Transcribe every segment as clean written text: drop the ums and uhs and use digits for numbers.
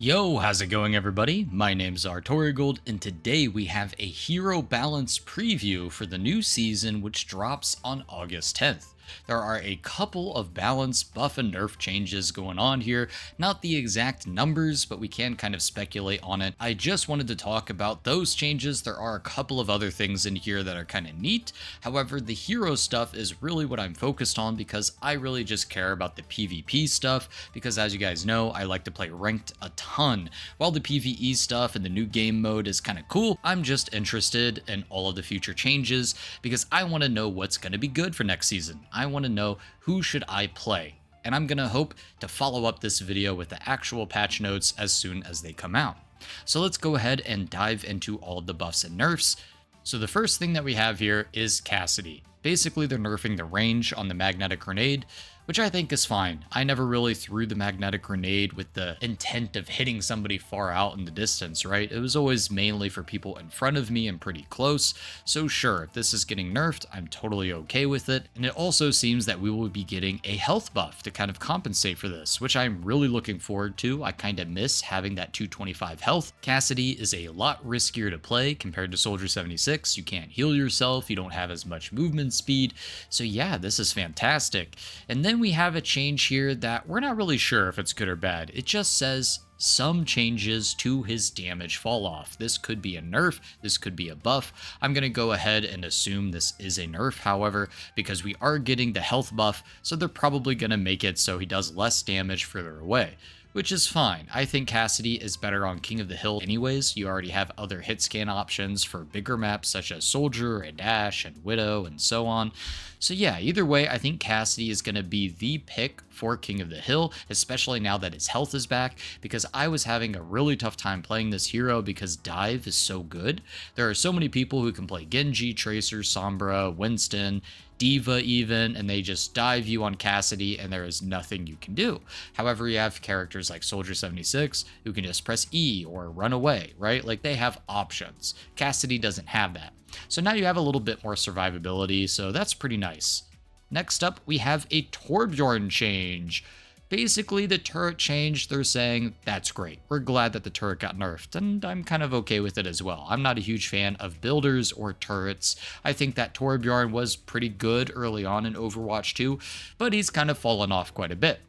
Yo, how's it going everybody? My name's Artorigold, and today we have a hero balance preview for the new season which drops on August 10th. There are a couple of balance, buff, and nerf changes going on here. Not the exact numbers, but we can kind of speculate on it. I just wanted to talk about those changes. There are a couple of other things in here that are kind of neat. However, the hero stuff is really what I'm focused on because I really just care about the PvP stuff, because as you guys know, I like to play ranked a ton. While the PvE stuff and the new game mode is kind of cool, I'm just interested in all of the future changes because I want to know what's going to be good for next season. I want to know who should I play, and I'm going to hope to follow up this video with the actual patch notes as soon as they come out. So let's go ahead and dive into all of the buffs and nerfs. So the first thing that we have here is Cassidy. Basically, they're nerfing the range on the magnetic grenade, which I think is fine. I never really threw the magnetic grenade with the intent of hitting somebody far out in the distance, right? It was always mainly for people in front of me and pretty close. So sure, if this is getting nerfed, I'm totally okay with it. And it also seems that we will be getting a health buff to kind of compensate for this, which I'm really looking forward to. I kind of miss having that 225 health. Cassidy is a lot riskier to play compared to Soldier 76. You can't heal yourself, you don't have as much movement speed. So yeah, this is fantastic. And then we have a change here that we're not really sure if it's good or bad. It just says some changes to his damage fall off. This could be a nerf, this could be a buff. I'm going to go ahead and assume this is a nerf, however, because we are getting the health buff, so they're probably going to make it so he does less damage further away, which is fine. I think Cassidy is better on King of the Hill anyways. You already have other hit scan options for bigger maps such as Soldier and Dash and Widow and so on. So yeah, either way, I think Cassidy is going to be the pick for King of the Hill, especially now that his health is back, because I was having a really tough time playing this hero because dive is so good. There are so many people who can play Genji, Tracer, Sombra, Winston, Diva even, and they just dive you on Cassidy and there is nothing you can do. However, you have characters like Soldier 76 who can just press E or run away, right? Like they have options. Cassidy doesn't have that. So now you have a little bit more survivability, so that's pretty nice. Next up, we have a Torbjorn change. Basically, the turret change, they're saying, that's great. We're glad that the turret got nerfed, and I'm kind of okay with it as well. I'm not a huge fan of builders or turrets. I think that Torbjorn was pretty good early on in Overwatch 2, but he's kind of fallen off quite a bit.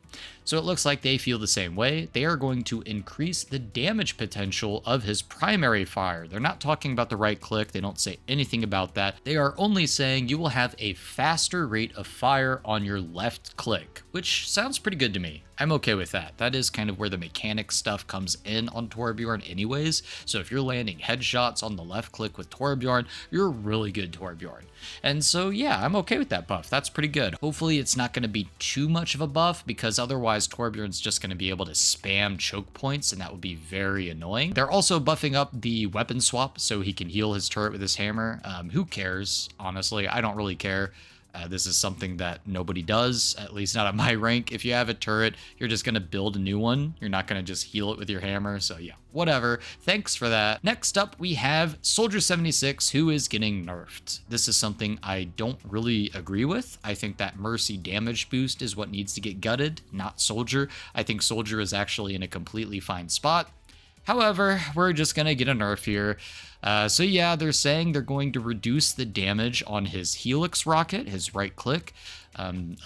So it looks like they feel the same way. They are going to increase the damage potential of his primary fire. They're not talking about the right click. They don't say anything about that. They are only saying you will have a faster rate of fire on your left click, which sounds pretty good to me. I'm okay with that. That is kind of where the mechanic stuff comes in on Torbjorn anyways. So if you're landing headshots on the left click with Torbjorn, you're a really good Torbjorn. And so yeah, I'm okay with that buff. That's pretty good. Hopefully it's not going to be too much of a buff, because otherwise Torbjorn's just going to be able to spam choke points, and that would be very annoying. They're also buffing up the weapon swap so he can heal his turret with his hammer. Who cares? Honestly, I don't really care. This is something that nobody does, at least not at my rank. If you have a turret, you're just going to build a new one. You're not going to just heal it with your hammer. So yeah, whatever. Thanks for that. Next up, we have Soldier 76, who is getting nerfed. This is something I don't really agree with. I think that Mercy damage boost is what needs to get gutted, not Soldier. I think Soldier is actually in a completely fine spot. However, we're just going to get a nerf here. So yeah, they're saying they're going to reduce the damage on his Helix rocket, his right click.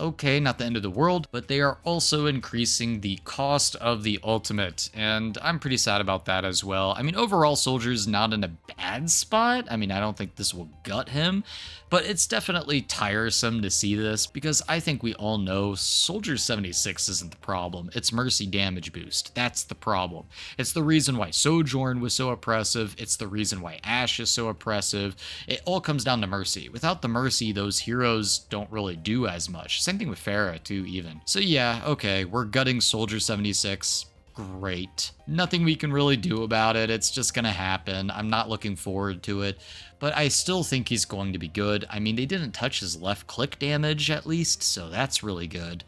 Okay, not the end of the world, but they are also increasing the cost of the ultimate, and I'm pretty sad about that as well. I mean, overall, Soldier's not in a bad spot. I mean, I don't think this will gut him, but it's definitely tiresome to see this, because I think we all know Soldier 76 isn't the problem. It's Mercy damage boost. That's the problem. It's the reason why Sojourn was so oppressive. It's the reason why Ashe is so oppressive. It all comes down to Mercy. Without the Mercy, those heroes don't really do as much. Same thing with Pharah too, even. So yeah, okay, we're gutting Soldier 76. Great. Nothing we can really do about it. It's just gonna happen. I'm not looking forward to it, but I still think he's going to be good. I mean, they didn't touch his left click damage at least, so that's really good.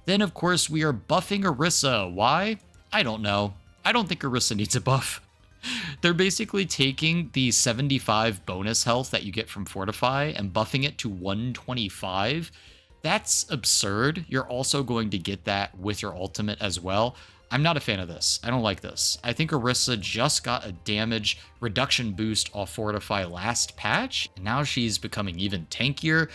Then of course we are buffing Orisa. Why? I don't know. I don't think Orisa needs a buff. They're basically taking the 75 bonus health that you get from Fortify and buffing it to 125. That's absurd. You're also going to get that with your ultimate as well. I'm not a fan of this. I don't like this. I think Orisa just got a damage reduction boost off Fortify last patch, and now she's becoming even tankier.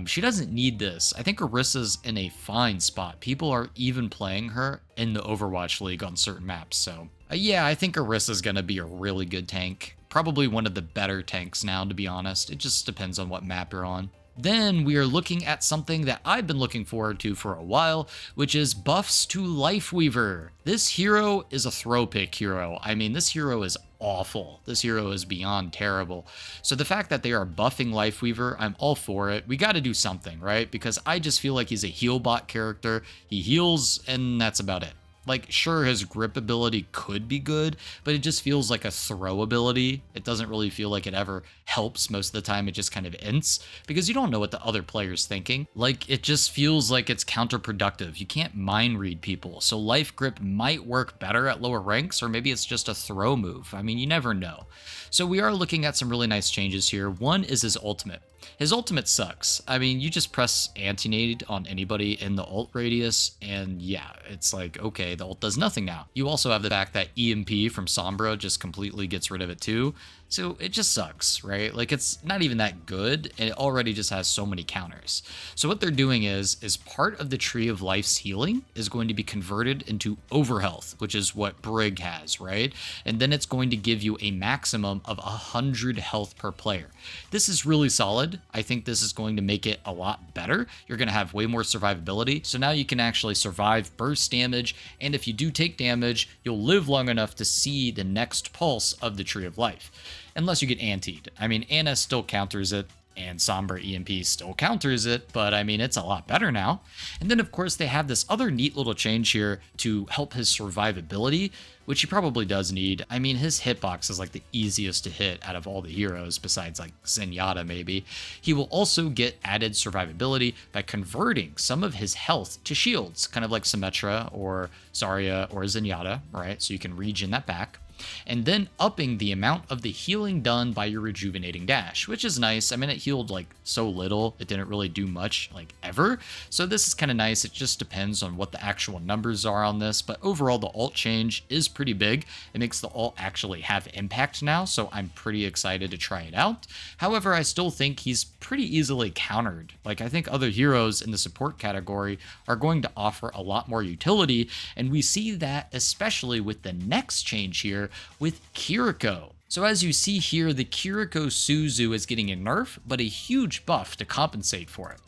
She doesn't need this. I think Orisa's in a fine spot. People are even playing her in the Overwatch League on certain maps, so yeah, I think Orisa's gonna be a really good tank. Probably one of the better tanks now, to be honest. It just depends on what map you're on. Then we are looking at something that I've been looking forward to for a while, which is buffs to Lifeweaver. This hero is a throw pick hero. I mean, this hero is awful. This hero is beyond terrible. So the fact that they are buffing Lifeweaver, I'm all for it. We got to do something, right? Because I just feel like he's a heal bot character. He heals, and that's about it. Like, sure, his grip ability could be good, but it just feels like a throw ability. It doesn't really feel like it ever helps. Most of the time, it just kind of ends because you don't know what the other player's thinking. Like, it just feels like it's counterproductive. You can't mind read people. So life grip might work better at lower ranks, or maybe it's just a throw move. I mean, you never know. So we are looking at some really nice changes here. One is his ultimate. His ultimate sucks. I mean, you just press anti-nade on anybody in the ult radius, and yeah, it's like, okay, the ult does nothing now. You also have the fact that EMP from Sombra just completely gets rid of it too. So it just sucks, right? Like, it's not even that good, and it already just has so many counters. So what they're doing is part of the Tree of Life's healing is going to be converted into overhealth, which is what Brig has, right? And then it's going to give you a maximum of 100 health per player. This is really solid. I think this is going to make it a lot better. You're going to have way more survivability. So now you can actually survive burst damage, and if you do take damage, you'll live long enough to see the next pulse of the Tree of Life. Unless you get antied. I mean, Anna still counters it, and Sombra EMP still counters it, but I mean, it's a lot better now. And then, of course, they have this other neat little change here to help his survivability, which he probably does need. I mean, his hitbox is like the easiest to hit out of all the heroes, besides like Zenyatta maybe. He will also get added survivability by converting some of his health to shields, kind of like Symmetra or Zarya or Zenyatta, right? So you can regen that back. And then upping the amount of the healing done by your rejuvenating dash, which is nice. I mean, it healed like so little, it didn't really do much like ever. So this is kind of nice. It just depends on what the actual numbers are on this, but overall the ult change is pretty big. It makes the ult actually have impact now, so I'm pretty excited to try it out. However, I still think he's pretty easily countered. Like, I think other heroes in the support category are going to offer a lot more utility, and we see that especially with the next change here with Kiriko. So as you see here, the Kiriko Suzu is getting a nerf, but a huge buff to compensate for it.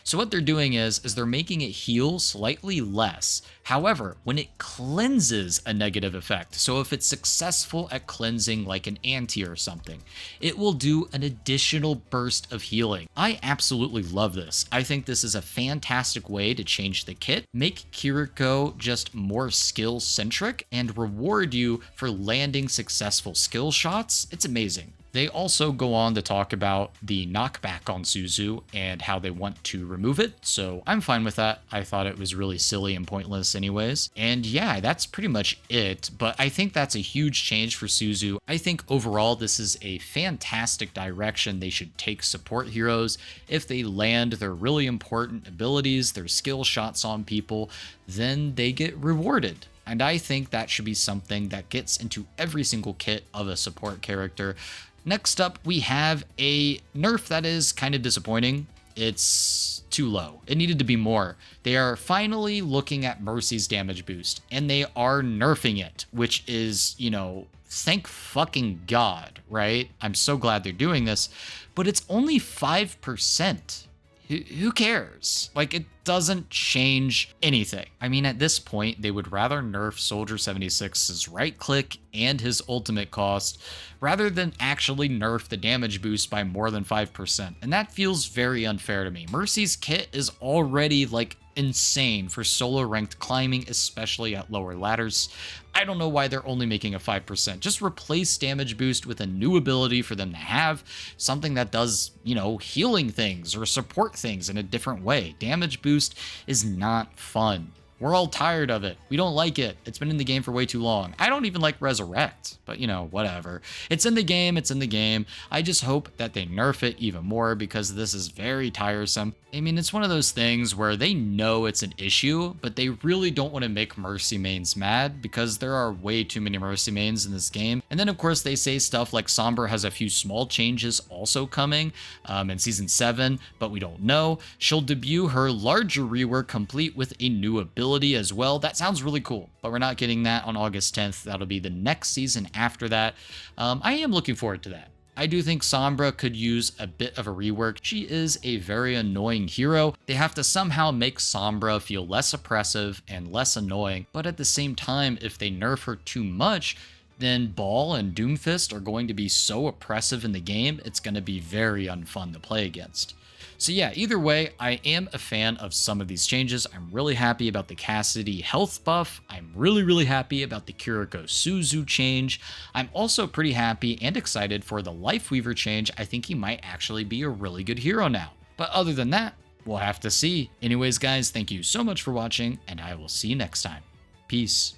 So what they're doing is they're making it heal slightly less. However, when it cleanses a negative effect, so if it's successful at cleansing like an anti or something, it will do an additional burst of healing. I absolutely love this. I think this is a fantastic way to change the kit, make Kiriko just more skill centric, and reward you for landing successful skill shots. It's amazing. They also go on to talk about the knockback on Suzu and how they want to remove it, so I'm fine with that. I thought it was really silly and pointless anyways. And yeah, that's pretty much it, but I think that's a huge change for Suzu. I think overall this is a fantastic direction they should take support heroes. If they land their really important abilities, their skill shots on people, then they get rewarded. And I think that should be something that gets into every single kit of a support character. Next up, we have a nerf that is kind of disappointing. It's too low. It needed to be more. They are finally looking at Mercy's damage boost, and they are nerfing it, which is, you know, thank fucking God, right? I'm so glad they're doing this, but it's only 5%. Who cares? Like, it doesn't change anything. I mean, at this point, they would rather nerf Soldier 76's right click and his ultimate cost rather than actually nerf the damage boost by more than 5%. And that feels very unfair to me. Mercy's kit is already like insane for solo ranked climbing, especially at lower ladders. I don't know why they're only making a 5%. Just replace damage boost with a new ability for them to have, something that does, you know, healing things or support things in a different way. Damage boost is not fun. We're all tired of it. We don't like it. It's been in the game for way too long. I don't even like Resurrect, but you know, whatever. It's in the game. It's in the game. I just hope that they nerf it even more because this is very tiresome. I mean, it's one of those things where they know it's an issue, but they really don't want to make Mercy mains mad because there are way too many Mercy mains in this game. And then of course they say stuff like Sombra has a few small changes also coming in Season 7, but we don't know. She'll debut her larger rework complete with a new ability as well. That sounds really cool, but we're not getting that on August 10th. That'll be the next season after that. I am looking forward to that. I do think Sombra could use a bit of a rework. She is a very annoying hero. They have to somehow make Sombra feel less oppressive and less annoying, but at the same time, if they nerf her too much, then Ball and Doomfist are going to be so oppressive in the game, it's going to be very unfun to play against. So yeah, either way, I am a fan of some of these changes. I'm really happy about the Cassidy health buff. I'm really happy about the Kiriko Suzu change. I'm also pretty happy and excited for the Lifeweaver change. I think he might actually be a really good hero now. But other than that, we'll have to see. Anyways, guys, thank you so much for watching, and I will see you next time. Peace.